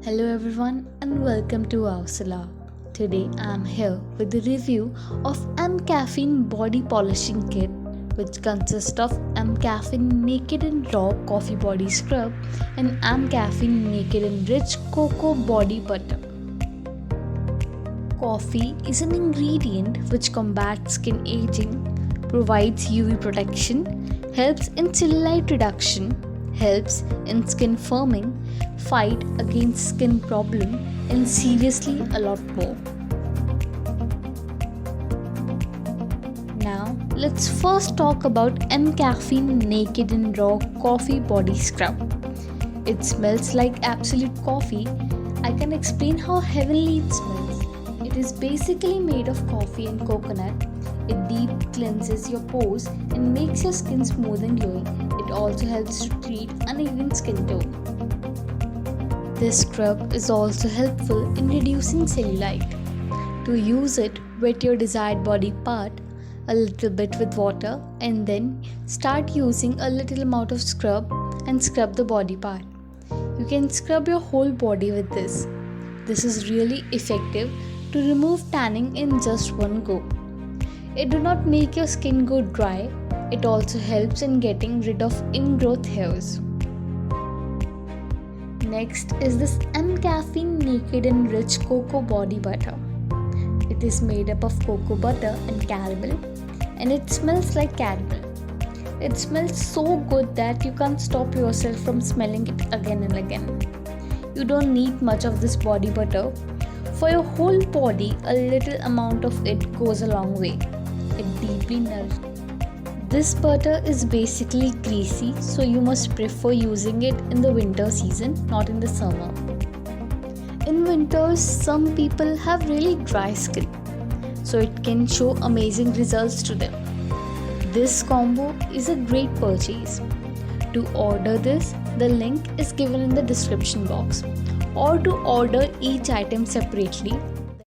Hello everyone and welcome to WowSilao. Today I am here with the review of mCaffeine Body Polishing Kit, which consists of mCaffeine Naked and Raw Coffee Body Scrub and mCaffeine Naked and Rich Cocoa Body Butter. Coffee is an ingredient which combats skin aging, provides UV protection, helps in cellulite reduction, helps in skin firming, fight against skin problem, and seriously a lot more. Now let's first talk about mCaffeine Naked and Raw Coffee Body Scrub. It smells like absolute coffee. I can explain how heavenly it smells. It is basically made of coffee and coconut. It deep cleanses your pores and makes your skin smooth and glowing. It also helps to treat uneven skin tone. This scrub is also helpful in reducing cellulite. To use it, wet your desired body part a little bit with water and then start using a little amount of scrub and scrub the body part. You can scrub your whole body with this. This is really effective to remove tanning in just one go. It do not make your skin go dry. It also helps in getting rid of ingrowth hairs. Next is this mCaffeine Naked and Rich Cocoa Body Butter. It is made up of cocoa butter and caramel, and it smells like caramel. It smells so good that you can't stop yourself from smelling it again and again. You don't need much of this body butter. For your whole body, a little amount of it goes a long way. It deeply nourishes. This butter is basically greasy, so you must prefer using it in the winter season, not in the summer. In winters, some people have really dry skin, so it can show amazing results to them. This combo is a great purchase. To order this, the link is given in the description box. Or to order each item separately,